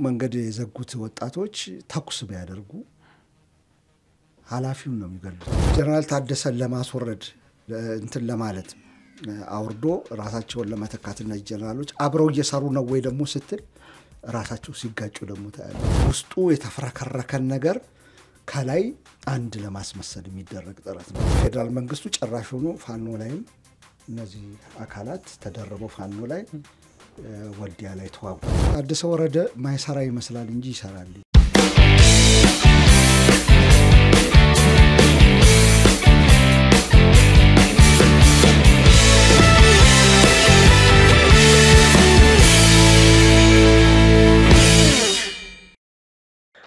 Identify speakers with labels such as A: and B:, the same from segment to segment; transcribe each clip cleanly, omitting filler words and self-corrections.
A: መንገድ የዘጉት ወጣቶች ተኩስ ቢያደርጉ ኃላፊውን ነው የሚገሉት። ጀነራል ታደሰን ለማስወረድ እንትን ለማለት አውርዶ ራሳቸውን ለመተካትና ጀነራሎች አብረው እየሰሩ ነው ወይ ደግሞ ስትል ራሳቸው ሲጋጩ ደግሞ ታያለህ። ውስጡ የተፈረከረከን ነገር ከላይ አንድ ለማስመሰል የሚደረግ ጥረት ነው። ፌደራል መንግስቱ ጨራሽ ሆኖ ፋኖ ላይም እነዚህ አካላት ተደረበው ፋኖ ላይ ወልዲያ ላይ ተዋጉ። ታደሰ ወረደ ማይሰራ ይመስላል እንጂ ይሰራል።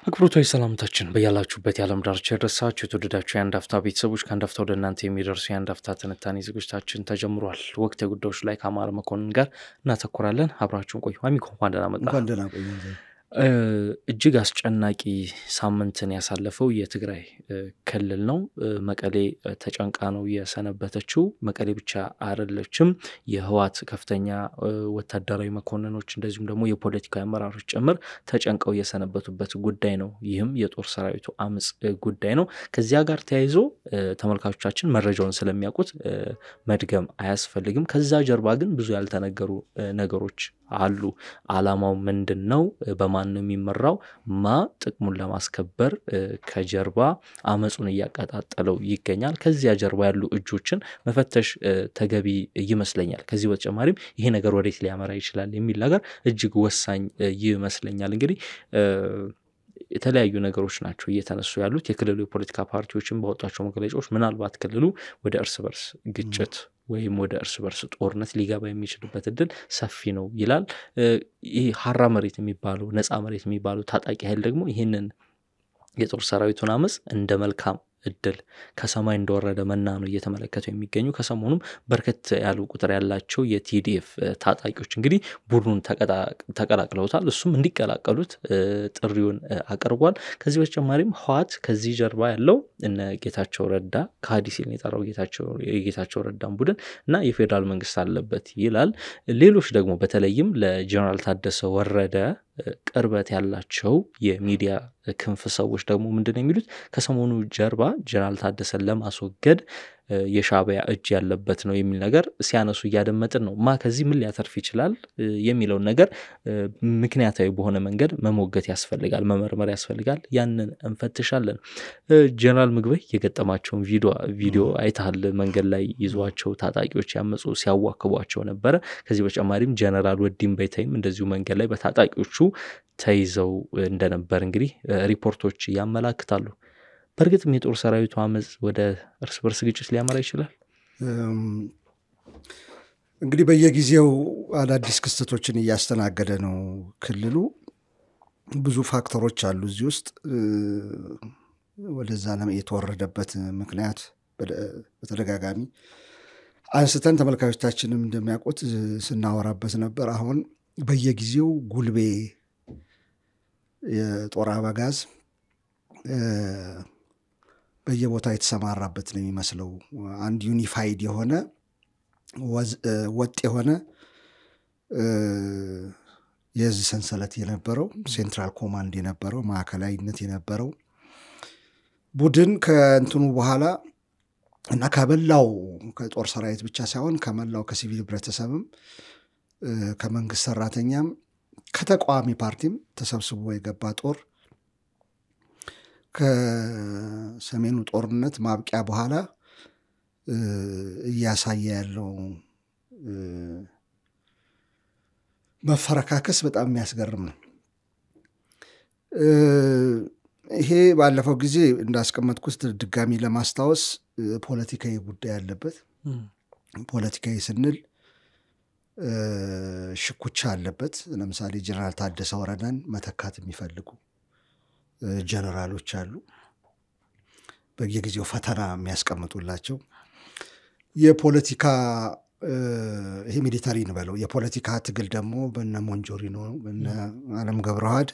B: አክብሮታዊ ሰላምታችን በያላችሁበት የዓለም ዳርቻ ድረሳችሁ የተወደዳችሁ የአንድ አፍታ ቤተሰቦች ከአንድ አፍታ ወደ እናንተ የሚደርሱ የአንድ አፍታ ትንታኔ ዝግጅታችን ተጀምሯል። ወቅታዊ ጉዳዮች ላይ ከአማረ መኮንን ጋር እናተኩራለን። አብራችሁን ቆዩ። አሚኮ እንኳን ደህና መጣ። እጅግ አስጨናቂ ሳምንትን ያሳለፈው የትግራይ ክልል ነው። መቀሌ ተጨንቃ ነው የሰነበተችው። መቀሌ ብቻ አይደለችም። የህዋት ከፍተኛ ወታደራዊ መኮንኖች እንደዚሁም ደግሞ የፖለቲካ አመራሮች ጭምር ተጨንቀው የሰነበቱበት ጉዳይ ነው። ይህም የጦር ሰራዊቱ አመጽ ጉዳይ ነው። ከዚያ ጋር ተያይዞ ተመልካቾቻችን መረጃውን ስለሚያውቁት መድገም አያስፈልግም። ከዛ ጀርባ ግን ብዙ ያልተነገሩ ነገሮች አሉ። አላማው ምንድነው? በማን ነው የሚመራው? ማ ጥቅሙን ለማስከበር ከጀርባ አመጹን ያቀጣጣለው ይገኛል? ከዚያ ጀርባ ያሉ እጆችን መፈተሽ ተገቢ ይመስለኛል። ከዚህ በተጨማሪም ይሄ ነገር ወዴት ሊያመራ ይችላል የሚል ነገር እጅግ ወሳኝ ይመስለኛል። እንግዲህ የተለያዩ ነገሮች ናቸው እየተነሱ ያሉት። የክልሉ የፖለቲካ ፓርቲዎችን ባወጣቸው መግለጫዎች ምናልባት ክልሉ ወደ እርስ በርስ ግጭት ወይም ወደ እርስ በርስ ጦርነት ሊገባ የሚችልበት እድል ሰፊ ነው ይላል። ይሄ ሐራ መሬት የሚባለው ነፃ መሬት የሚባለው ታጣቂ ኃይል ደግሞ ይሄንን የጦር ሰራዊቱን አመጽ እንደ መልካም እድል ከሰማይ እንደወረደ መና ነው እየተመለከተው የሚገኙ። ከሰሞኑም በርከት ያሉ ቁጥር ያላቸው የቲዲኤፍ ታጣቂዎች እንግዲህ ቡድኑን ተቀላቅለውታል። እሱም እንዲቀላቀሉት ጥሪውን አቀርቧል። ከዚህ በተጨማሪም ህዋት ከዚህ ጀርባ ያለው እነ ጌታቸው ረዳ ከሐዲስ የጠራው ጌታቸው ረዳን ቡድን እና የፌደራል መንግስት አለበት ይላል። ሌሎች ደግሞ በተለይም ለጀነራል ታደሰ ወረደ ቅርበት ያላቸው የሚዲያ ክንፍ ሰዎች ደግሞ ምንድነው የሚሉት? ከሰሞኑ ጀርባ ጀነራል ታደሰን ለማስወገድ የሻዕቢያ እጅ ያለበት ነው የሚል ነገር ሲያነሱ እያደመጥን ነው። ከዚህ ምን ሊያተርፍ ይችላል የሚለው ነገር ምክንያታዊ በሆነ መንገድ መሞገት ያስፈልጋል፣ መመርመር ያስፈልጋል። ያንን እንፈትሻለን። ጀነራል ምግበይ የገጠማቸውን ቪዲዮ አይታል። መንገድ ላይ ይዟቸው ታጣቂዎች ያመጹ ሲያዋክቧቸው ነበር። ከዚህ በተጨማሪም ጀነራል ወዲም በይተይም እንደዚሁ መንገድ ላይ በታጣቂዎቹ ተይዘው እንደነበር እንግዲህ ሪፖርቶች ያመላክታሉ። በርግጥም የጦር ሰራዊቱ አመጽ ወደ እርስ በርስ ግጭት ሊያመራ ይችላል።
A: እንግዲህ በየጊዜው አዳዲስ ክስተቶችን እያስተናገደ ነው ክልሉ። ብዙ ፋክተሮች አሉ እዚህ ውስጥ። ወደዛ የተወረደበት ምክንያት በተደጋጋሚ አንስተን ተመልካቾቻችንም እንደሚያውቁት ስናወራበት ነበር። አሁን በየጊዜው ጉልቤ የጦር አበጋዝ በየቦታው የተሰማራበት ነው የሚመስለው። አንድ ዩኒፋይድ የሆነ ወጥ የሆነ የዚህ ሰንሰለት የነበረው ሴንትራል ኮማንድ የነበረው ማዕከላዊነት የነበረው ቡድን ከእንትኑ በኋላ እና ከመላው ከጦር ሰራዊት ብቻ ሳይሆን ከመላው ከሲቪል ህብረተሰብም ከመንግስት ሰራተኛም ከተቃዋሚ ፓርቲም ተሰብስቦ የገባ ጦር ከሰሜኑ ጦርነት ማብቂያ በኋላ እያሳየ ያለው መፈረካከስ በጣም የሚያስገርም ነው። ይሄ ባለፈው ጊዜ እንዳስቀመጥኩት ድጋሚ ለማስታወስ ፖለቲካዊ ጉዳይ ያለበት። ፖለቲካዊ ስንል ሽኩቻ አለበት። ለምሳሌ ጀነራል ታደሰ ወረደን መተካት የሚፈልጉ ጀነራሎች አሉ። በየጊዜው ፈተና የሚያስቀምጡላቸው የፖለቲካ ይሄ ሚሊታሪ ነው። የፖለቲካ ትግል ደግሞ በእነ ሞንጆሪኖ በእነ አለም ገብረዋህድ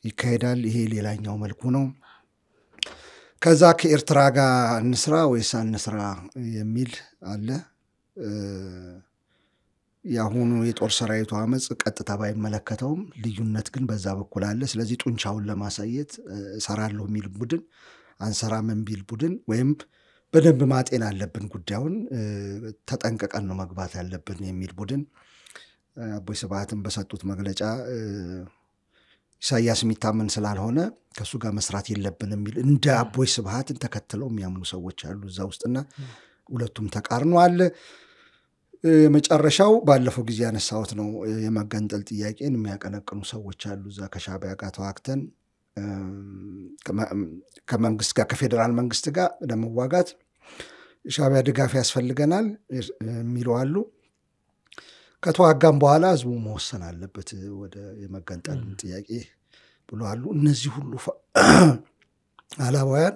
A: ይካሄዳል። ይሄ ሌላኛው መልኩ ነው። ከዛ ከኤርትራ ጋር እንስራ ወይስ አንስራ የሚል አለ። ያሁኑ የጦር ሰራዊቱ አመጽ ቀጥታ ባይመለከተውም ልዩነት ግን በዛ በኩል አለ። ስለዚህ ጡንቻውን ለማሳየት ሰራለሁ የሚል ቡድን አንሰራም የሚል ቡድን ወይም በደንብ ማጤን አለብን ጉዳዩን ተጠንቀቀን ነው መግባት ያለብን የሚል ቡድን አቦይ ስብሃትን በሰጡት መግለጫ ኢሳያስ የሚታመን ስላልሆነ ከሱ ጋር መስራት የለብንም የሚል እንደ አቦይ ስብሃትን ተከትለው የሚያምኑ ሰዎች አሉ እዛ ውስጥና ሁለቱም ተቃርኖ አለ። መጨረሻው ባለፈው ጊዜ ያነሳሁት ነው የመገንጠል ጥያቄን የሚያቀነቅኑ ሰዎች አሉ እዛ ከሻዕቢያ ጋር ተዋግተን ከመንግስት ጋር ከፌደራል መንግስት ጋር ለመዋጋት ሻዕቢያ ድጋፍ ያስፈልገናል የሚሉ አሉ። ከተዋጋም በኋላ ህዝቡ መወሰን አለበት ወደ የመገንጠል ጥያቄ ብሎ አሉ። እነዚህ ሁሉ አላባውያን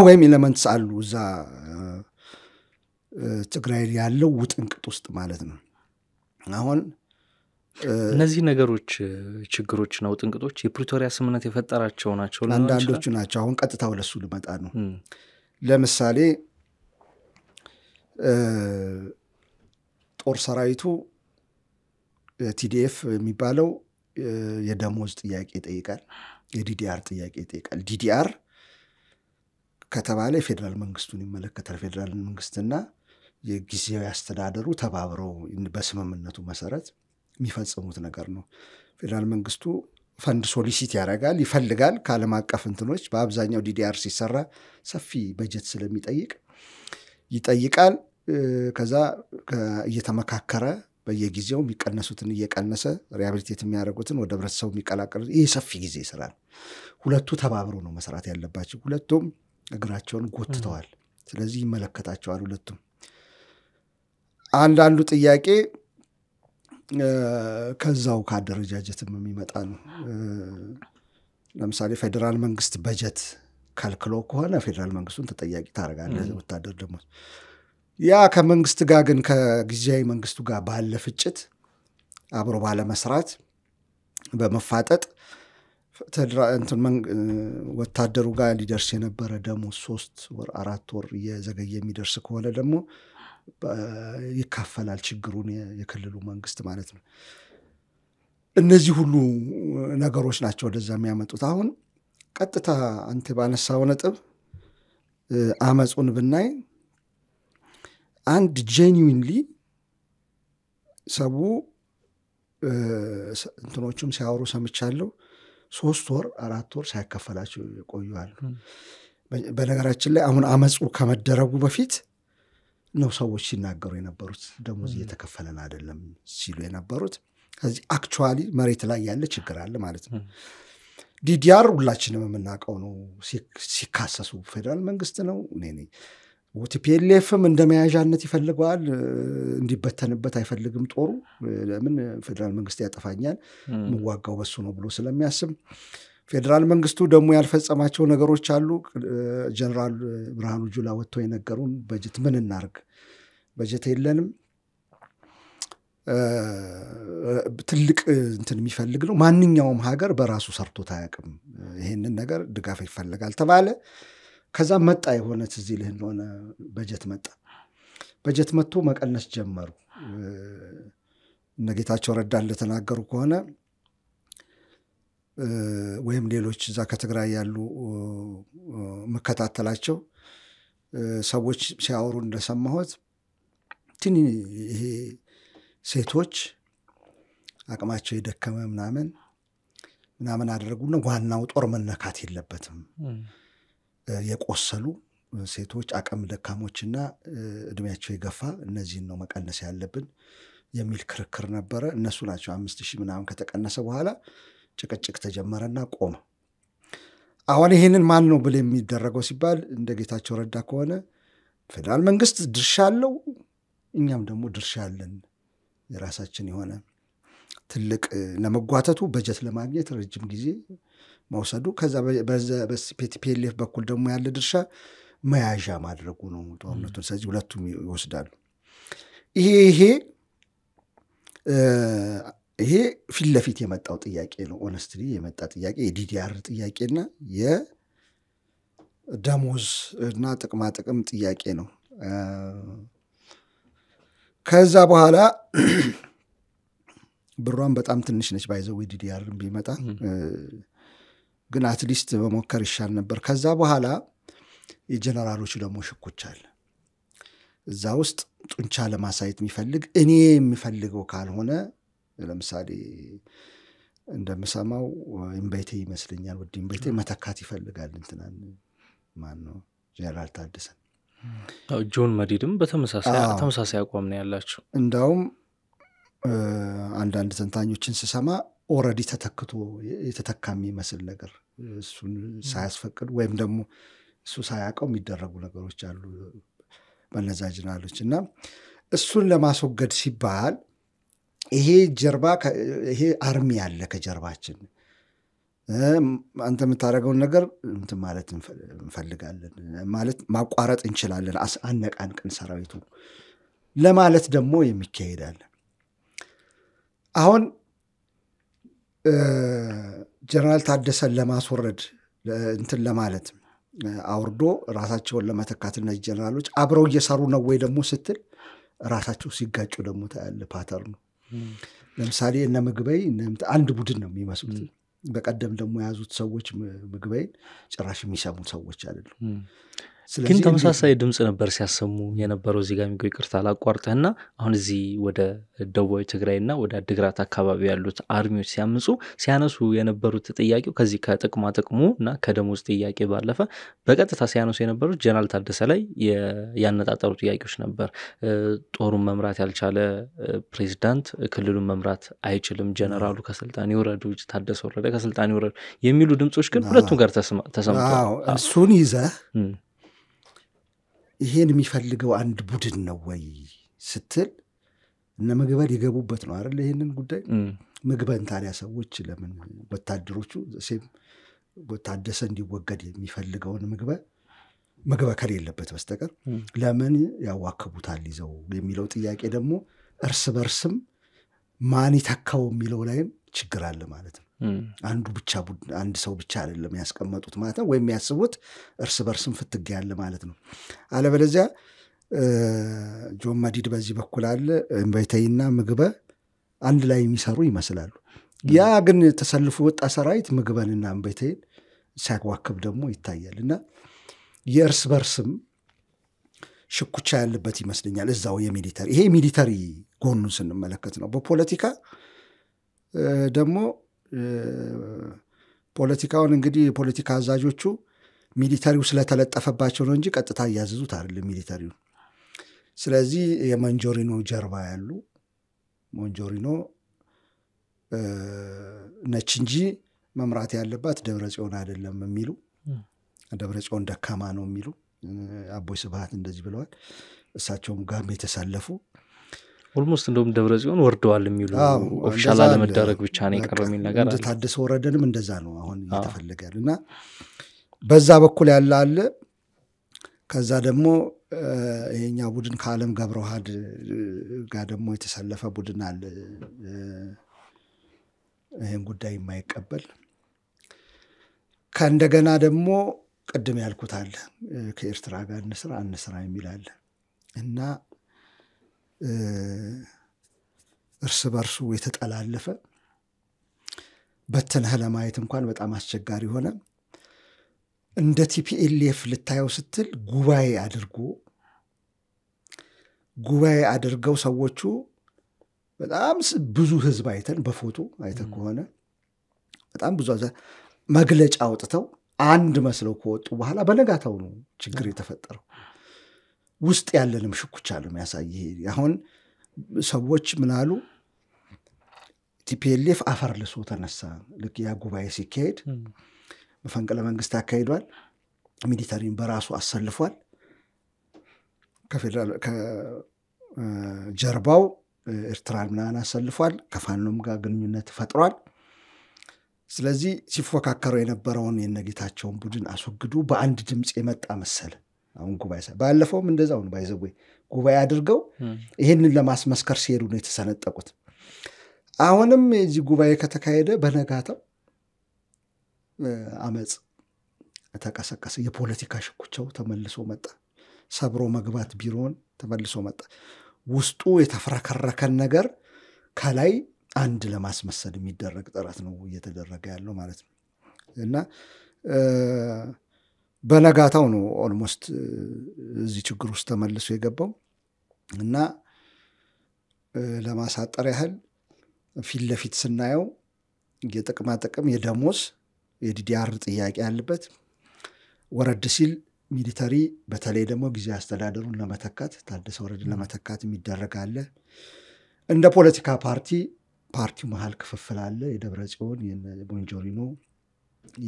A: ወይም ኤሌመንትስ አሉ እዛ ትግራይ ያለው ውጥንቅጥ ውስጥ ማለት ነው። አሁን
B: እነዚህ ነገሮች ችግሮች ነው ውጥንቅጦች የፕሪቶሪያ ስምምነት የፈጠራቸው ናቸው
A: አንዳንዶቹ ናቸው። አሁን ቀጥታ ወለሱ ልመጣ ነው። ለምሳሌ ጦር ሰራዊቱ ቲዲኤፍ የሚባለው የደሞዝ ጥያቄ ይጠይቃል፣ የዲዲአር ጥያቄ ይጠይቃል። ዲዲአር ከተባለ የፌደራል መንግስቱን ይመለከታል። ፌደራል መንግስትና የጊዜያዊ አስተዳደሩ ተባብረው በስምምነቱ መሰረት የሚፈጽሙት ነገር ነው። ፌደራል መንግስቱ ፈንድ ሶሊሲት ያደርጋል፣ ይፈልጋል ከዓለም አቀፍ እንትኖች። በአብዛኛው ዲዲአር ሲሰራ ሰፊ በጀት ስለሚጠይቅ ይጠይቃል። ከዛ እየተመካከረ በየጊዜው የሚቀነሱትን እየቀነሰ ሪሃቢሊቴት የሚያደርጉትን ወደ ህብረተሰቡ የሚቀላቀሉት ይህ ሰፊ ጊዜ ይሰራል። ሁለቱ ተባብረው ነው መስራት ያለባቸው። ሁለቱም እግራቸውን ጎትተዋል። ስለዚህ ይመለከታቸዋል ሁለቱም። አንዳንዱ ጥያቄ ከዛው ካደረጃጀትም የሚመጣ ነው። ለምሳሌ ፌደራል መንግስት በጀት ከልክሎ ከሆነ ፌደራል መንግስቱን ተጠያቂ ታደርጋለህ ወታደር ደግሞ። ያ ከመንግስት ጋር ግን ከጊዜያዊ መንግስቱ ጋር ባለ ፍጭት አብሮ ባለ መስራት በመፋጠጥ ወታደሩ ጋር ሊደርስ የነበረ ደግሞ 3 ወር 4 ወር እየዘገየ የሚደርስ ከሆነ ደግሞ ይካፈላል ችግሩን የክልሉ መንግስት ማለት ነው። እነዚህ ሁሉ ነገሮች ናቸው ወደዛ የሚያመጡት። አሁን ቀጥታ አንተ ባነሳው ነጥብ አመጹን ብናይ አንድ ጄኒዩንሊ ሰው እንትኖቹም ሲያወሩ ሰምቻለሁ 3 ወር 4 ወር ሳይከፈላቸው ይቆያሉ። በነገራችን ላይ አሁን አመጹ ከመደረጉ በፊት ነው ሰዎች ሲናገሩ የነበሩት ደሞዝ እየተከፈለን አይደለም ሲሉ የነበሩት። ስለዚህ አክቹዋሊ መሬት ላይ ያለ ችግር አለ ማለት ነው። ዲዲአር ሁላችንም የምናውቀው ነው። ሲካሰሱ ፌደራል መንግስት ነው ነኝ ቲፒኤልኤፍም እንደመያዣነት ይፈልገዋል፣ እንዲበተንበት አይፈልግም ጦሩ። ለምን ፌደራል መንግስት ያጠፋኛል መዋጋው በሱ ነው ብሎ ስለሚያስብ ፌደራል መንግስቱ ደግሞ ያልፈጸማቸው ነገሮች አሉ። ጀነራል ብርሃኑ ጁላ ወጥቶ የነገሩን በጀት ምን እናርግ በጀት የለንም ትልቅ እንትን የሚፈልግ ነው። ማንኛውም ሀገር በራሱ ሰርቶት አያውቅም። ይሄንን ነገር ድጋፍ ይፈልጋል ተባለ። ከዛ መጣ የሆነ እዚህ ልህ እንደሆነ በጀት መጥቶ መቀነስ ጀመሩ። እነጌታቸው ረዳ እንደተናገሩ ከሆነ ወይም ሌሎች እዛ ከትግራይ ያሉ መከታተላቸው ሰዎች ሲያወሩ እንደሰማሁት ይሄ ሴቶች አቅማቸው የደከመ ምናምን አደረጉና ዋናው ጦር መነካት የለበትም፣ የቆሰሉ ሴቶች አቅም ደካሞችና እድሜያቸው የገፋ እነዚህን ነው መቀነስ ያለብን የሚል ክርክር ነበረ። እነሱ ናቸው 5000 ምናምን ከተቀነሰ በኋላ ጭቅጭቅ ተጀመረና ቆመ። አሁን ይሄንን ማን ነው ብለ የሚደረገው ሲባል እንደ ጌታቸው ረዳ ከሆነ ፌደራል መንግስት ድርሻ አለው፣ እኛም ደግሞ ድርሻ አለን። የራሳችን የሆነ ትልቅ ለመጓተቱ በጀት ለማግኘት ረጅም ጊዜ መውሰዱ፣ ከዛ በቲፒኤልኤፍ በኩል ደግሞ ያለ ድርሻ መያዣ ማድረጉ ነው ጦርነቱን። ስለዚህ ሁለቱም ይወስዳሉ። ይሄ ፊት ለፊት የመጣው ጥያቄ ነው። ኦነስትሊ የመጣ ጥያቄ የዲዲአር ጥያቄና የደሞዝ እና ጥቅማ ጥቅም ጥያቄ ነው። ከዛ በኋላ ብሯን በጣም ትንሽ ነች ባይዘው ዲዲአር ቢመጣ ግን አትሊስት በመሞከር ይሻል ነበር። ከዛ በኋላ የጀነራሎቹ ደግሞ ሽኩቻ አለ እዛ ውስጥ ጡንቻ ለማሳየት የሚፈልግ እኔ የሚፈልገው ካልሆነ ለምሳሌ እንደምሰማው እምበይቴ ይመስለኛል ወዲ እምበይቴ መተካት ይፈልጋል እንትናን ማን ነው ጀነራል ታደሰን
B: ጆን መዲድም በተመሳሳይ አቋም ነው ያላቸው።
A: እንዳውም አንዳንድ ተንታኞችን ስሰማ ኦሬዲ ተተክቶ የተተካሚ መስል ነገር እሱን ሳያስፈቅድ ወይም ደግሞ እሱ ሳያቀው የሚደረጉ ነገሮች አሉ በነዛ ጀነራሎች እና እሱን ለማስወገድ ሲባል ይሄ ጀርባ ይሄ አርሚ ያለ ከጀርባችን አንተ የምታደርገውን ነገር እንትን ማለት እንፈልጋለን ማለት ማቋረጥ እንችላለን አነቃንቀን ሰራዊቱ ለማለት ደግሞ የሚካሄዳል። አሁን ጀነራል ታደሰን ለማስወረድ እንትን ለማለት አውርዶ ራሳቸውን ለመተካትና ጀነራሎች አብረው እየሰሩ ነው ወይ ደግሞ ስትል ራሳቸው ሲጋጩ ደግሞ ታያለ ፓተርኑ። ለምሳሌ እነ ምግበይ አንድ ቡድን ነው የሚመስሉት። በቀደም ደግሞ ያዙት ሰዎች ምግበይን ጭራሽ የሚሰሙ ሰዎች አይደሉም።
B: ግን ተመሳሳይ ድምጽ ነበር ሲያሰሙ የነበረው እዚህ ጋር የሚገው ይቅርታ አላቋርጠህና አሁን እዚህ ወደ ደቡባዊ ትግራይና ወደ አድግራት አካባቢ ያሉት አርሚዎች ሲያነሱ የነበሩት ጥያቄው ከዚህ ከጥቅማ ጥቅሙና ከደሞዝ ጥያቄ ባለፈ በቀጥታ ሲያነሱ የነበሩት ጀነራል ታደሰ ላይ ያነጣጠሩ ጥያቄዎች ነበር። ጦሩን መምራት ያልቻለ ፕሬዝዳንት ክልሉን መምራት አይችልም፣ ጀነራሉ ከስልጣን ይወረዱ፣ ታደሰ ወረደ ከስልጣን ይወረዱ የሚሉ ድምጾች ግን ሁለቱም ጋር ተሰምተዋል።
A: እሱን ይዘህ ይሄን የሚፈልገው አንድ ቡድን ነው ወይ ስትል እነ ምግበን ይገቡበት ነው አይደል? ይሄንን ጉዳይ ምግበን ታዲያ ሰዎች ለምን ወታደሮቹ ሴም ታደሰ እንዲወገድ የሚፈልገውን ምግበ ከሌለበት በስተቀር ለምን ያዋከቡታል ይዘው የሚለው ጥያቄ ደግሞ እርስ በርስም ማን ይተካው የሚለው ላይም ችግር አለ ማለት ነው። አንድ ሰው ብቻ አይደለም ያስቀመጡት ማለት ነው ወይም ያስቡት እርስ በርስም ፍትግ ያለ ማለት ነው። አለበለዚያ ጆን መዲድ በዚህ በኩል አለ እምበይተይና ምግበ አንድ ላይ የሚሰሩ ይመስላሉ። ያ ግን ተሰልፎ ወጣ ሰራዊት ምግበንና እምበይተይን ሲያዋክብ ደግሞ ይታያልና የእርስ በርስም ሽኩቻ ያለበት ይመስለኛል እዛው የሚሊተሪ ይሄ ሚሊተሪ ጎኑን ስንመለከት ነው። በፖለቲካ ደግሞ ፖለቲካውን እንግዲህ የፖለቲካ አዛዦቹ ሚሊተሪው ስለተለጠፈባቸው ነው እንጂ ቀጥታ ያዘዙት አይደለም ሚሊተሪው። ስለዚህ የሞንጆሪኖ ጀርባ ያሉ ሞንጆሪኖ ነች እንጂ መምራት ያለባት ደብረጽዮን አይደለም የሚሉ ደብረጽዮን ደካማ ነው የሚሉ አቦይ ስብሃት እንደዚህ ብለዋል። እሳቸውም ጋር የተሰለፉ
B: ኦልሞስት እንደውም ደብረጽዮን ወርደዋል የሚሉ ኦፊሻል አለመደረግ ብቻ ነው የቀረው የሚል ነገር አለ።
A: ታደሰ ወረደንም እንደዛ ነው አሁን እየተፈለገና በዛ በኩል ያለ አለ። ከዛ ደግሞ ይሄኛ ቡድን ከዓለም ገብረዋህድ ጋር ደግሞ የተሰለፈ ቡድን አለ ይሄን ጉዳይ የማይቀበል ከእንደገና ደግሞ ቀደም ያልኩት አለ ከኤርትራ ጋር እንስራ የሚል አለ እና እርስ በርሱ የተጠላለፈ በተነህ ለማየት እንኳን በጣም አስቸጋሪ ሆነ። እንደ ቲፒኤልኤፍ ልታየው ስትል ጉባኤ አድርገው ሰዎቹ በጣም ብዙ ህዝብ አይተን በፎቶ አይተ ከሆነ በጣም ብዙ መግለጫ አውጥተው አንድ መስለው ከወጡ በኋላ በነጋታው ነው ችግር የተፈጠረው። ውስጥ ያለንም ሽኩቻ ነው የሚያሳይ። አሁን ሰዎች ምን አሉ ቲፒኤልኤፍ አፈር ልሶ ተነሳ። ልክ ያ ጉባኤ ሲካሄድ መፈንቅለ መንግስት አካሂዷል። ሚሊተሪን በራሱ አሰልፏል። ከፌደራል ከጀርባው ኤርትራን ምናምን አሰልፏል። ከፋኖም ጋር ግንኙነት ፈጥሯል። ስለዚህ ሲፎካከረው የነበረውን የነጌታቸውን ቡድን አስወግዱ በአንድ ድምጽ የመጣ መሰለ። አሁን ጉባኤ ባለፈውም እንደዛው ነው ባይዘው ጉባኤ አድርገው ይሄንን ለማስመስከር ሲሄዱ ነው የተሰነጠቁት። አሁንም እዚህ ጉባኤ ከተካሄደ በነጋታው አመጽ ተቀሰቀሰ። የፖለቲካ ሽኩቻው ተመልሶ መጣ። ሰብሮ መግባት ቢሮን ተመልሶ መጣ። ውስጡ የተፈረከረከን ነገር ከላይ አንድ ለማስመሰል የሚደረግ ጥረት ነው እየተደረገ ያለው ማለት ነው። እና በነጋታው ነው ኦልሞስት እዚህ ችግር ውስጥ ተመልሶ የገባው እና ለማሳጠር ያህል ፊት ለፊት ስናየው የጥቅማ ጥቅም የደሞዝ የዲዲአር ጥያቄ ያለበት ወረድ ሲል ሚሊተሪ በተለይ ደግሞ ጊዜ አስተዳደሩን ለመተካት ታደሰ ወረደን ለመተካት የሚደረግ አለ። እንደ ፖለቲካ ፓርቲው መሃል ክፍፍል አለ። የደብረ ጽዮን የቦንጆሪኖ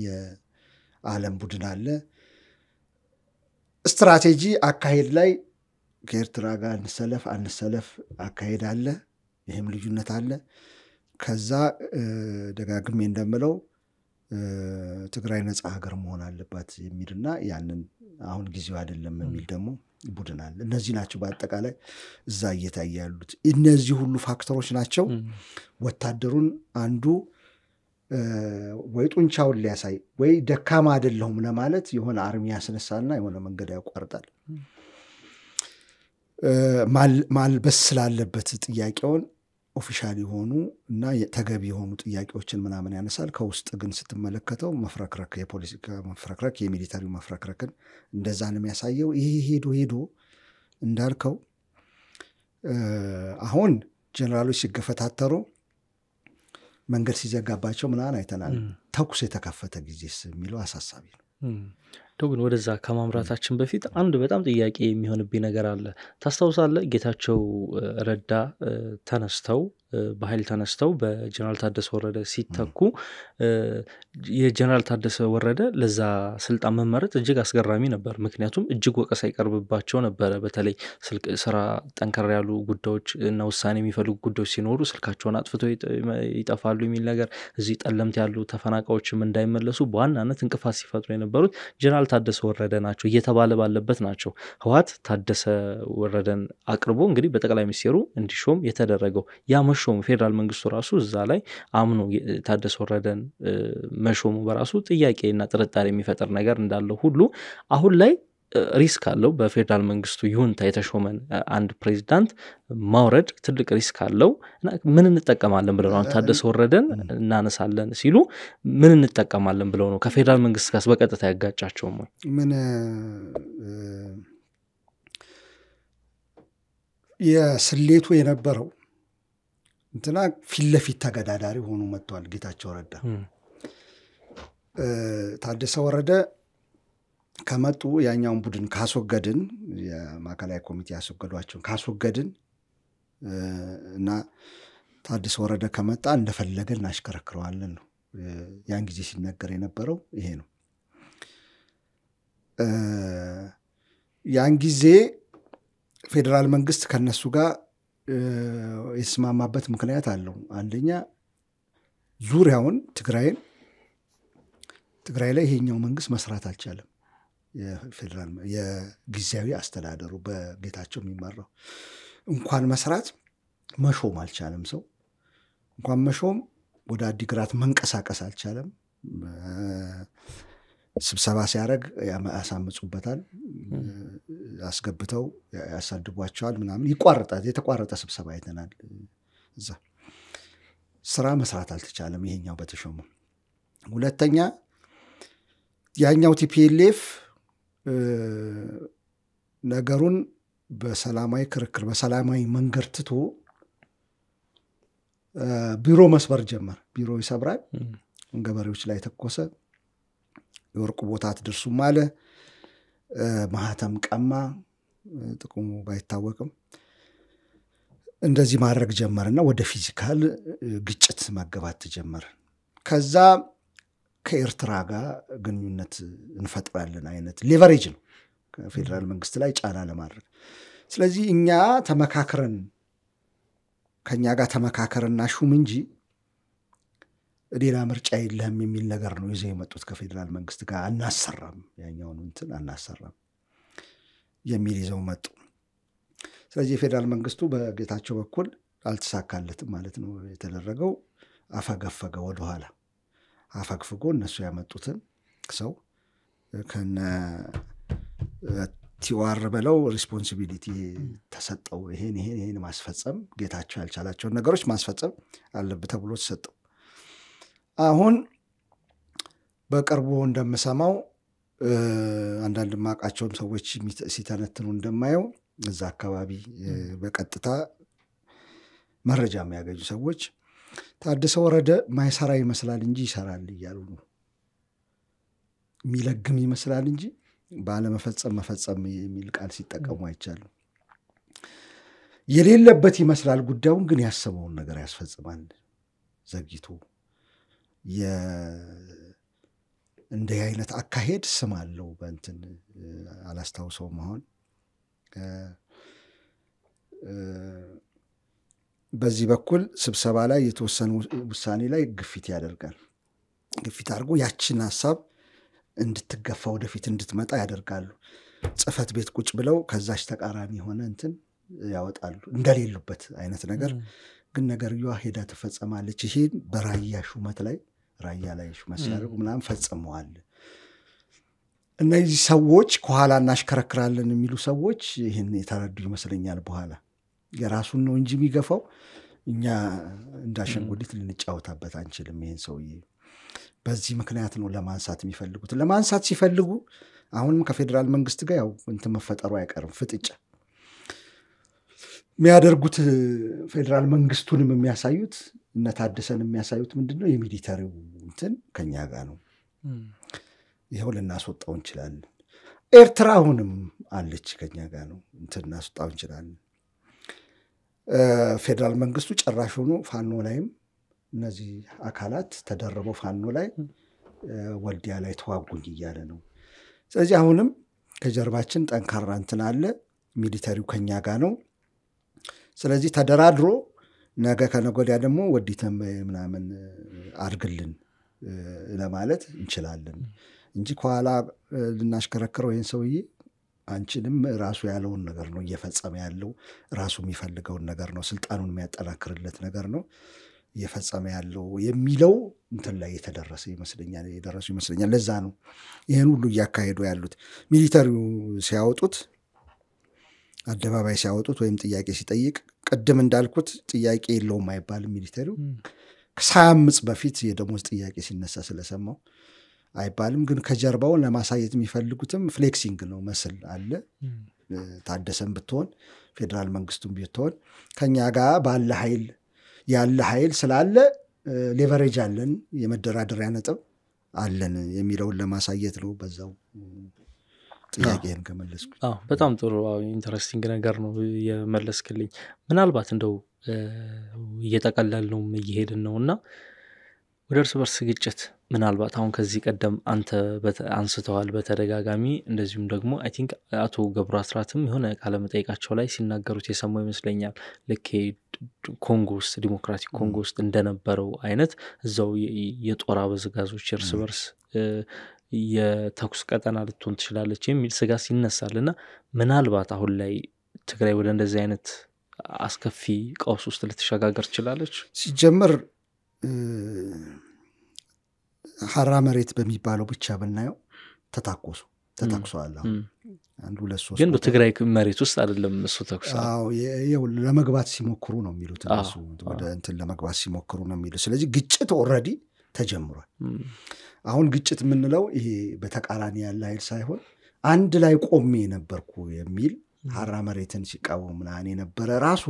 A: የዓለም ቡድን አለ። ስትራቴጂ አካሄድ ላይ ከኤርትራ ጋር አንሰለፍ አካሄድ አለ። ይሄም ልዩነት አለ። ከዛ ደጋግሜ እንደምለው ትግራይ ነፃ ሀገር መሆን አለባት የሚልና ያንን አሁን ጊዜው አይደለም የሚል ደግሞ ቡድን አለ። እነዚህ ናቸው በአጠቃላይ እዛ እየታየ ያሉት። እነዚህ ሁሉ ፋክተሮች ናቸው ወታደሩን አንዱ ወይ ጡንቻውን ሊያሳይ ወይ ደካማ አይደለሁም ለማለት የሆነ አርሚ ያስነሳና የሆነ መንገድ ያቋርጣል። ማልበስ ስላለበት ጥያቄውን ኦፊሻሊ ሆኑ እና ተገቢ የሆኑ ጥያቄዎችን ምናምን ያነሳል። ከውስጥ ግን ስትመለከተው መፍረክረክ የፖለቲካ መፍረክረክ የሚሊታሪ መፍረክረክን እንደዛ ነው የሚያሳየው። ይሄ ሄዶ እንዳልከው አሁን ጀነራሎች ሲገፈታተሩ መንገድ ሲዘጋባቸው ምናምን አይተናል። ተኩስ የተከፈተ ጊዜስ የሚለው አሳሳቢ ነው።
B: ግን ወደዛ ከማምራታችን በፊት አንድ በጣም ጥያቄ የሚሆንብኝ ነገር አለ። ታስታውሳለህ? ጌታቸው ረዳ በኃይል ተነስተው በጀነራል ታደሰ ወረደ ሲተኩ የጀነራል ታደሰ ወረደ ለዛ ስልጣን መመረጥ እጅግ አስገራሚ ነበር። ምክንያቱም እጅግ ወቀሳ ይቀርብባቸው ነበር። በተለይ ስራ ጠንከር ያሉ ጉዳዮች እና ውሳኔ የሚፈልጉ ጉዳዮች ሲኖሩ ስልካቸውን አጥፍተው ይጠፋሉ የሚል ነገር፣ እዚህ ጠለምት ያሉ ተፈናቃዮችም እንዳይመለሱ በዋናነት እንቅፋት ሲፈጥሩ የነበሩት ጀነራል ታደሰ ወረደ ናቸው እየተባለ ባለበት ናቸው ህወሓት ታደሰ ወረደን አቅርቦ እንግዲህ በጠቅላይ ሚኒስትሩ እንዲሾም የተደረገው። ያ መሾሙ ፌደራል መንግስቱ ራሱ እዛ ላይ አምኖ ታደሰ ወረደን መሾሙ በራሱ ጥያቄና ጥርጣሬ የሚፈጥር ነገር እንዳለው ሁሉ አሁን ላይ ሪስክ አለው። በፌደራል መንግስቱ ይሁንታ የተሾመን አንድ ፕሬዝዳንት ማውረድ ትልቅ ሪስክ አለው። ምን እንጠቀማለን ብለው ነው ታደሰ ወረደን እናነሳለን ሲሉ ምን እንጠቀማለን ብለው ነው ከፌደራል መንግስት ጋር በቀጥታ ያጋጫቸው?
A: ምን የስሌቱ የነበረው እንትና ፊት ለፊት ተገዳዳሪ ሆኖ መጥቷል ጌታቸው ረዳ። ታደሰ ወረደ ከመጡ ያኛውን ቡድን ካስወገድን የማዕከላዊ ኮሚቴ ያስወገዷቸውን ካስወገድን እና ታደሰ ወረደ ከመጣ እንደፈለገን እናሽከረክረዋለን ነው ያን ጊዜ ሲነገር የነበረው ይሄ ነው። ያን ጊዜ ፌደራል መንግስት ከነሱ ጋር የተስማማበት ምክንያት አለው። አንደኛ ዙሪያውን ትግራይ ላይ ይሄኛው መንግስት መስራት አልቻለም። የፌደራል የጊዜያዊ አስተዳደሩ በጌታቸው የሚመራው እንኳን መስራት መሾም አልቻለም። ሰው እንኳን መሾም ወደ አዲግራት መንቀሳቀስ አልቻለም። ስብሰባ ሲያደርግ ያሳምጹበታል፣ አስገብተው ያሳድቧቸዋል ምናምን ይቋረጣል። የተቋረጠ ስብሰባ አይተናል። እዛ ስራ መስራት አልተቻለም ይሄኛው በተሾመው። ሁለተኛ ያኛው ቲፒኤልኤፍ ነገሩን በሰላማዊ ክርክር በሰላማዊ መንገድ ትቶ ቢሮ መስበር ጀመር። ቢሮ ይሰብራል፣ ገበሬዎች ላይ ተኮሰ፣ የወርቁ ቦታ አትደርሱም አለ፣ ማህተም ቀማ፣ ጥቅሙ ባይታወቅም እንደዚህ ማድረግ ጀመርና ወደ ፊዚካል ግጭት ማገባት ጀመረ። ከዛ ከኤርትራ ጋር ግንኙነት እንፈጥራለን አይነት ሌቨሬጅ ነው ከፌደራል መንግስት ላይ ጫና ለማድረግ። ስለዚህ እኛ ተመካከረን ከኛ ጋር ተመካከረና ሹም እንጂ ሌላ ምርጫ የለህም የሚል ነገር ነው ይዘው የመጡት። ከፌደራል መንግስት ጋር አናሰራም፣ ያኛውን እንትን አናሰራም የሚል ይዘው መጡ። ስለዚህ የፌደራል መንግስቱ በጌታቸው በኩል አልተሳካለትም ማለት ነው የተደረገው። አፈገፈገ፣ ወደኋላ አፈግፍጎ እነሱ ያመጡትን ሰው ከነ ቲዋር በለው ሪስፖንሲቢሊቲ ተሰጠው ይሄን ማስፈጸም ጌታቸው ያልቻላቸው ነገሮች ማስፈጸም አለበት ተብሎ ተሰጠው አሁን በቅርቡ እንደምሰማው አንዳንድ ማቃቸውም ሰዎች ሲተነትኑ እንደማየው እዛ አካባቢ በቀጥታ መረጃ የሚያገኙ ሰዎች ታደሰ ወረደ ማይሰራ ይመስላል እንጂ ይሰራል ይያሉ ነው ሚለግም ይመስላል እንጂ ባለመፈጸም የሚል ቃል ሲጠቀሙ አይቻሉ የሌለበት ይመስላል ጉዳዩን ግን ያሰበውን ነገር ያስፈጽማል ዘግይቶ እንደ አይነት አካሄድ ስም አለው በእንትን አላስታውሰውም አሁን በዚህ በኩል ስብሰባ ላይ የተወሰኑ ውሳኔ ላይ ግፊት ያደርጋል ግፊት አድርጎ ያችን ሐሳብ እንድትገፋ ወደፊት እንድትመጣ ያደርጋሉ ጽፈት ቤት ቁጭ ብለው ከዛች ተቃራኒ ሆነ እንትን ያወጣሉ እንደሌሉበት አይነት ነገር ግን ነገርየዋ ሄዳ ተፈጸማለች ይሄን በራያ ሹመት ላይ ራያ ላይ ሹመት ሲያደርጉ ምናምን ፈጽመዋል እነዚህ ሰዎች ከኋላ እናሽከረክራለን የሚሉ ሰዎች ይሄን የተረዱ ይመስለኛል በኋላ የራሱን ነው እንጂ የሚገፋው እኛ እንዳሸንጉሊት ልንጫወታበት አንችልም ይሄን ሰውዬ በዚህ ምክንያት ነው ለማንሳት የሚፈልጉት ለማንሳት ሲፈልጉ አሁንም ከፌደራል መንግስት ጋር ያው እንትን መፈጠሩ አይቀርም ፍጥጫ የሚያደርጉት ፌደራል መንግስቱንም የሚያሳዩት እና ታደሰን የሚያሳዩት ምንድነው የሚሊታሪው እንትን ከኛ ጋር ነው ይሄው ልናስወጣው እንችላለን ኤርትራውንም አለች ከኛ ጋር ነው እንትን እናስወጣው እንችላለን ፌደራል መንግስቱ ጨራሽ ሆኖ ፋኖ ላይም እነዚህ አካላት ተደረበው ፋኖ ላይ ወልዲያ ላይ ተዋጉኝ ይያለ ነው ስለዚህ አሁንም ከጀርባችን ጠንካራ እንትን አለ ሚሊታሪው ከኛ ጋር ነው ስለዚህ ተደራድሮ ነገ ከነጎዲያ ደግሞ ወዲተም ምናምን አርግልን ለማለት እንችላለን እንጂ ከኋላ ልናሽከረክረው ይሄን ሰውዬ አንቺንም ራሱ ያለውን ነገር ነው እየፈጸመ ያለው ራሱ የሚፈልገውን ነገር ነው ስልጣኑን የሚያጠናክርለት ነገር ነው እየፈጸመ ያለው የሚለው እንትን ላይ የተደረሰ ይመስለኛል ለዛ ነው ይሄን ሁሉ እያካሄዱ ያሉት ሚሊታሪው ሲያወጡት አደባባይ ሲያወጡት ወይም ጥያቄ ሲጠይቅ ቀደም እንዳልኩት ጥያቄ የለውም አይባል ሚሊታሪው ከሳምንት በፊት የደሞዝ ጥያቄ ሲነሳ ስለሰማው አይባልም ግን ከጀርባው ለማሳየት የሚፈልጉትም ፍሌክሲንግ ነው መስል አለ ታደሰን ብትሆን ፌደራል መንግስቱም ቢሆን ከኛ ጋር ባለ ኃይል ያለ ኃይል ስላለ ሌቨሬጅ አለን የመደራደሪያ ነጥብ አለን የሚለውን ለማሳየት ነው በዛው ጥያቄን ከመለስኩ
B: በጣም ጥሩ ኢንተረስቲንግ ነገር ነው የመለስክልኝ ምናልባት እንደው እየተቀለልነው እየሄድን ነውና ወደ እርስ በርስ ግጭት ምናልባት አሁን ከዚህ ቀደም አንተ አንስተዋል በተደጋጋሚ እንደዚሁም ደግሞ አይ ቲንክ አቶ ገብሩ አስራትም የሆነ ቃለ መጠይቃቸው ላይ ሲናገሩት የሰማው ይመስለኛል ለኬ ኮንጎ ውስጥ ዲሞክራቲክ ኮንጎ ውስጥ እንደነበረው አይነት እዛው የጦር አበዝጋዞች እርስ በርስ የተኩስ ቀጠና ልትሆን ትችላለች የሚል ስጋት ይነሳልና ምናልባት አሁን ላይ ትግራይ ወደ እንደዚህ አይነት አስከፊ ቀውስ ውስጥ ልትሸጋገር ትችላለች
A: ሲጀምር ሐራ መሬት በሚባለው ብቻ ብናየው ተታኩሷል አንዱ ለሶስት
B: ግን በትግራይ መሬት ውስጥ አይደለም እሱ ተኩሳው
A: ይሄው ለመግባት ሲሞክሩ ነው የሚሉት እሱ ወደ እንትን ለመግባት ሲሞክሩ ነው የሚሉት ስለዚህ ግጭት ኦሬዲ ተጀምሯል አሁን ግጭት ምንለው ይሄ በተቃራኒ ያለ ኃይል ሳይሆን አንድ ላይ ቆሜ ነበርኩ የሚል ሐራ መሬትን ሲቃወም ምናኔ ነበር ራሱ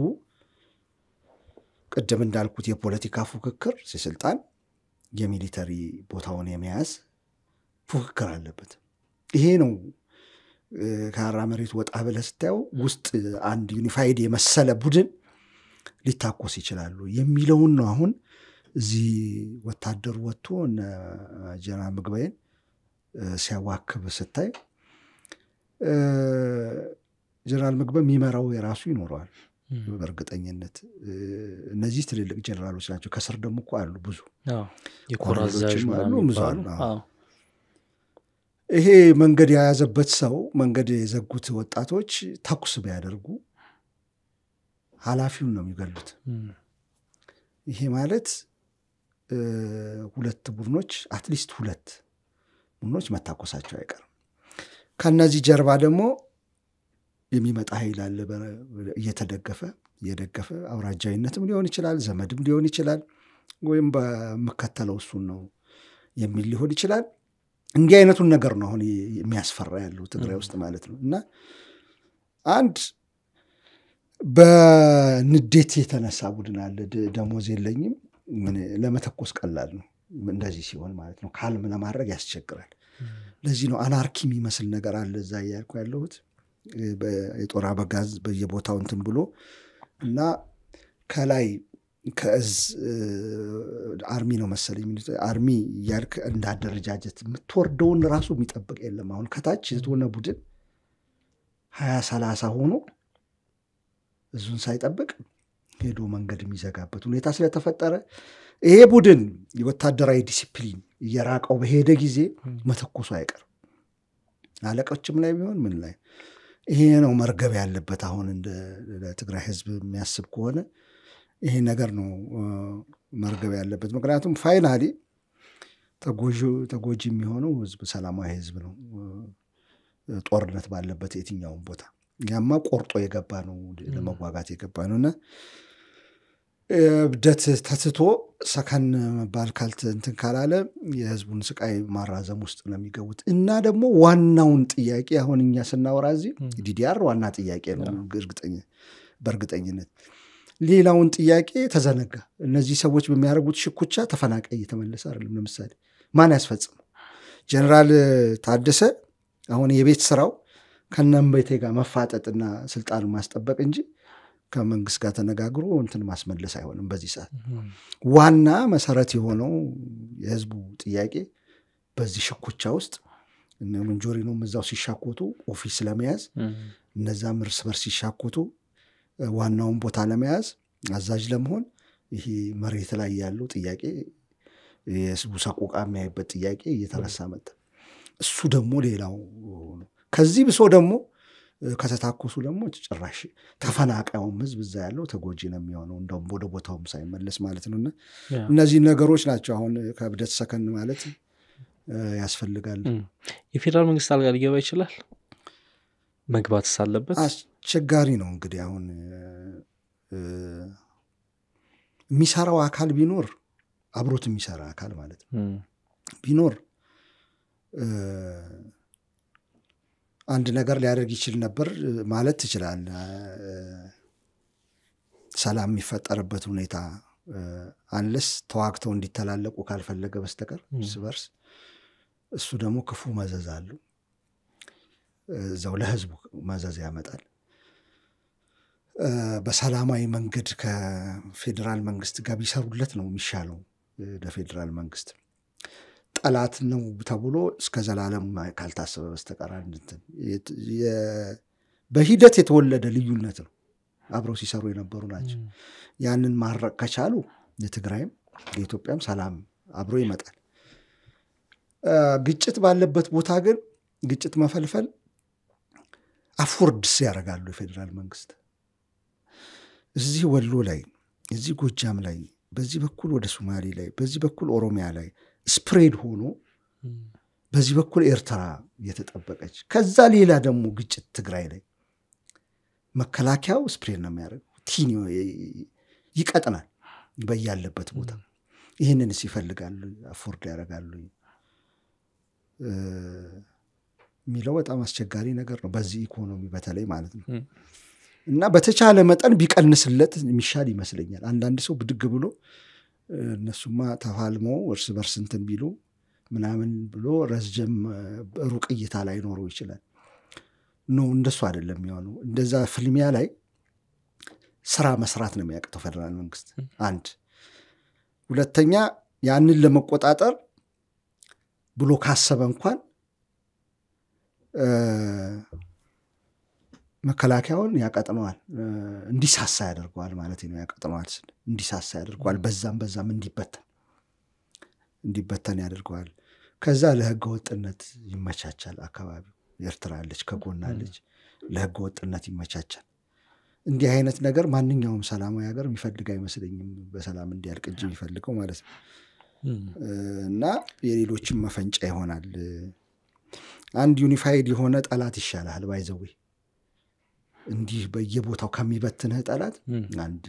A: ቀደም እንዳልኩት የፖለቲካ ፉክክር ሲስልጣን የሚሊታሪ ቦታውን የሚያዝ ፉክክር አለበት ይሄ ነው ከሐራ መሬት ወጣ ብለስታው ውስጥ አንድ ዩኒፋይድ የመሰለ ቡድን ሊታኮስ ይችላሉ የሚለውን ነው አሁን እዚህ ወታደር ወጥቶ ጀነራል ምግበይን ሲያዋክብ ስታይ ጀነራል ምግበይ የሚመራው የራሱ ይኖራል በእርግጠኝነት እነዚህ ትልልቅ ጀነራሎች ናቸው ከስር ደግሞ እኮ አሉ ብዙ
B: የኮራዛዥ
A: ማለት ይሄ መንገድ ያያዘበት ሰው መንገድ የዘጉት ወጣቶች ተኩስ ቢያደርጉ ኃላፊውን ነው የሚገሉት ይሄ ማለት ሁለት ቡድኖች አትሊስት ሁለት ቡድኖች መታኮሳቸው አይቀርም ከነዚህ ጀርባ ደግሞ የሚመጣ ኃይል አለ እየተደገፈ አውራጃዊነትም ሊሆን ይችላል ዘመድም ሊሆን ይችላል ወይም በመከተለው እሱን ነው የሚል ሊሆን ይችላል እንዲህ አይነቱን ነገር ነው አሁን የሚያስፈራ ያለው ትግራይ ውስጥ ማለት ነው እና አንድ በንዴት የተነሳ ቡድን አለ ደሞዝ የለኝም ምን ለመተኮስ ቀላል ነው እንደዚህ ሲሆን ማለት ነው ካልም ለማድረግ ያስቸግራል ለዚህ ነው አናርኪ የሚመስል ነገር አለ እዛ ያልኩ ያለሁት የጦር አበጋዝ በየቦታው እንትን ብሎ እና ከላይ ከእዝ አርሚ ነው መሰለኝ አርሚ ያልክ እንዳደረጃጀት የምትወርደውን ራሱ የሚጠብቅ የለም አሁን ከታች የተወነ ቡድን 20-30 ሆኖ እዙን ሳይጠብቅ ሄዶ መንገድ የሚዘጋበት ሁኔታ ስለተፈጠረ ይሄ ቡድን የወታደራዊ ዲሲፕሊን እየራቀው በሄደ ጊዜ መተኮሱ አይቀርም አለቆችም ላይ ቢሆን ምን ላይ ይሄ ነው መርገብ ያለበት አሁን እንደ ለትግራይ ህዝብ የሚያስብ ከሆነ ይሄ ነገር ነው መርገብ ያለበት ምክንያቱም ፋይናሊ ተጎጂ የሚሆነው ህዝብ ሰላማዊ ህዝብ ነው ጦርነት ባለበት የትኛውም ቦታ ያማ ቆርጦ የገባ ነው ለመዋጋት የገባ ነውና ብደት ተትቶ ሰከን ባልካልት እንትን ካላለ የህዝቡን ስቃይ ማራዘም ውስጥ ነው የሚገቡት እና ደግሞ ዋናውን ጥያቄ አሁንኛ ስናወራዚ ዲዲአር ዋና ጥያቄ ነው በእርግጠኝነት ሌላውን ጥያቄ ተዘነጋ እነዚህ ሰዎች በሚያደርጉት ሽኩቻ ተፈናቃይ እየተመለሰ አይደለም ለምሳሌ ማን ያስፈጽም ጀነራል ታደሰ አሁን የቤት ስራው ከነምበቴ ጋር መፋጠጥና ስልጣን ማስጠበቅ እንጂ ከመንግስት ጋር ተነጋግሮ እንትን ማስመለስ አይሆንም በዚህ ሰዓት ዋና መሰረት የሆነው የህዝቡ ጥያቄ በዚህ ሽኩቻ ውስጥ እነ መንጆሪኖ መዛው ሲሻኮቱ ኦፊስ ለመያዝ እነዛም እርስ በርስ ሲሻኮቱ ዋናውን ቦታ ለመያዝ አዛዥ ለመሆን ይሄ መሬት ላይ ያለው ጥያቄ የህዝቡ ሰቆቃ የሚያይበት ጥያቄ እየተረሳ መጣ እሱ ደግሞ ሌላው ከዚህ ብሶ ደግሞ ከተታኮሱ ደግሞ ጭራሽ ተፈናቃዩም ህዝብ እዛ ያለው ተጎጂ ነው የሚሆነው እንደውም ወደ ቦታውም ሳይመለስ ማለት ነውና እነዚህ ነገሮች ናቸው አሁን ከብደት ሰከን ማለት ያስፈልጋል
B: የፌደራል መንግስት አልጋ ሊገባ ይችላል መግባት ሳለበት
A: አስቸጋሪ ነው እንግዲህ አሁን የሚሰራው አካል ቢኖር አብሮት የሚሰራ አካል ማለት ነው ቢኖር አንድ ነገር ሊያደርግ ይችል ነበር ማለት ይችላል ሰላም የሚፈጠርበት ሁኔታ አንለስ ተዋግተው እንዲተላለቁ ካልፈለገ በስተቀር ስበርስ እሱ ደግሞ ክፉ መዘዝ አለ ዘው ለህዝቡ መዘዝ ያመጣል በሰላማዊ መንገድ ከፌደራል መንግስት ጋር ቢሰሩለት ነው የሚሻለው ለፌደራል መንግስት ጠላት ነው ተብሎ እስከ ዘላለም ካልታሰበ በስተቀር እንትን በሂደት የተወለደ ልዩነት ነው አብረው ሲሰሩ የነበሩ ናቸው ያንን ማረቅ ከቻሉ ለትግራይም ለኢትዮጵያም ሰላም አብሮ ይመጣል ግጭት ባለበት ቦታ ግን ግጭት መፈልፈል አፎርድስ ያደርጋሉ የፌደራል መንግስት እዚህ ወሎ ላይ እዚህ ጎጃም ላይ በዚህ በኩል ወደ ሶማሌ ላይ በዚህ በኩል ኦሮሚያ ላይ ስፕሬድ ሆኖ በዚህ በኩል ኤርትራ የተጠበቀች ከዛ ሌላ ደግሞ ግጭት ትግራይ ላይ መከላከያው ስፕሬድ ነው የሚያደርገው ቲኒ ይቀጥናል በያለበት ቦታ ይሄንን ሲፈልጋሉ አፎርድ ያደርጋሉ ሚለው በጣም አስቸጋሪ ነገር ነው በዚህ ኢኮኖሚ በተለይ ማለት ነው እና በተቻለ መጠን ቢቀንስለት የሚሻል ይመስለኛል አንዳንድ ሰው ብድግ ብሎ እነሱማ ተፋልሞ እርስ በርስ እንትን ቢሉ ምናምን ብሎ ረጅም ሩቅ እይታ ላይ ኖሮ ይችላል ነው እንደሱ አይደለም የሚሆነው እንደዛ ፍልሚያ ላይ ስራ መስራት ነው የሚያቀተው ፌደራል መንግስት አንድ ሁለተኛ ያንን ለመቆጣጠር ብሎ ካሰበ እንኳን መከላከያውን ያቀጥነዋል እንዲሳሳ ያደርገዋል ማለት ነው ያቀጥነዋል እንዲሳሳ ያደርገዋል በዛም እንዲበተን ያደርገዋል ከዛ ለህገ ወጥነት ይመቻቻል አካባቢው ኤርትራ አለች ከጎናለች ለህገ ወጥነት ይመቻቻል እንዲህ አይነት ነገር ማንኛውም ሰላማዊ ሀገር የሚፈልግ አይመስለኝም በሰላም እንዲያልቅ እንጂ የሚፈልገው ማለት ነው እና የሌሎችም መፈንጫ ይሆናል አንድ ዩኒፋይድ የሆነ ጠላት ይሻላል ባይዘው እንዲህ በየቦታው ከሚበትንህ ጠላት አንድ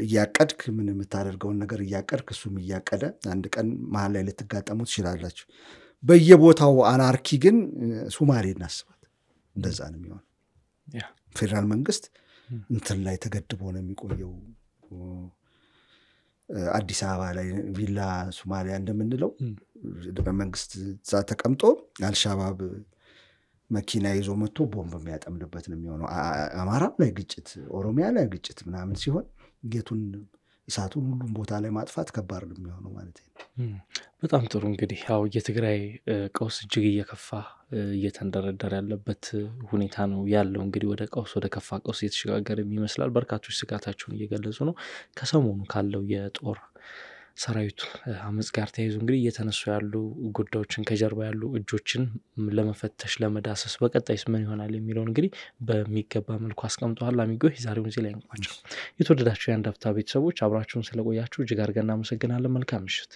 A: እያቀድክ ምን የምታደርገውን ነገር እያቀድክ እሱም እያቀደ አንድ ቀን መሀል ላይ ልትጋጠሙ ትችላላችሁ። በየቦታው አናርኪ ግን ሶማሌ እናስባት እንደዛ ነው የሚሆነው። ፌደራል መንግስት እንትን ላይ ተገድቦ ነው የሚቆየው። አዲስ አበባ ላይ ቪላ ሶማሊያ እንደምንለው በመንግስት እዛ ተቀምጦ አልሻባብ መኪና ይዞ መጥቶ ቦምብ የሚያጠምድበት ነው የሚሆነው። አማራ ላይ ግጭት፣ ኦሮሚያ ላይ ግጭት ምናምን ሲሆን ጌቱን እሳቱን ሁሉም ቦታ ላይ ማጥፋት ከባድ ነው የሚሆነው ማለት ነው።
B: በጣም ጥሩ። እንግዲህ ያው የትግራይ ቀውስ እጅግ እየከፋ እየተንደረደረ ያለበት ሁኔታ ነው ያለው። እንግዲህ ወደ ቀውስ ወደ ከፋ ቀውስ እየተሸጋገረ ይመስላል። በርካቶች ስጋታቸውን እየገለጹ ነው። ከሰሞኑ ካለው የጦር ሰራዊቱ አመጽ ጋር ተያይዞ እንግዲህ እየተነሱ ያሉ ጉዳዮችን ከጀርባ ያሉ እጆችን ለመፈተሽ ለመዳሰስ በቀጣይስ ምን ይሆናል የሚለው እንግዲህ በሚገባ መልኩ አስቀምጧል። አሚጎ ዛሬውን እዚህ ላይ እንቋጨው። የተወደዳችሁ የአንድ አፍታ ቤተሰቦች አብራችሁን ስለቆያችሁ እጅግ አድርገን እናመሰግናለን። መልካም ምሽት።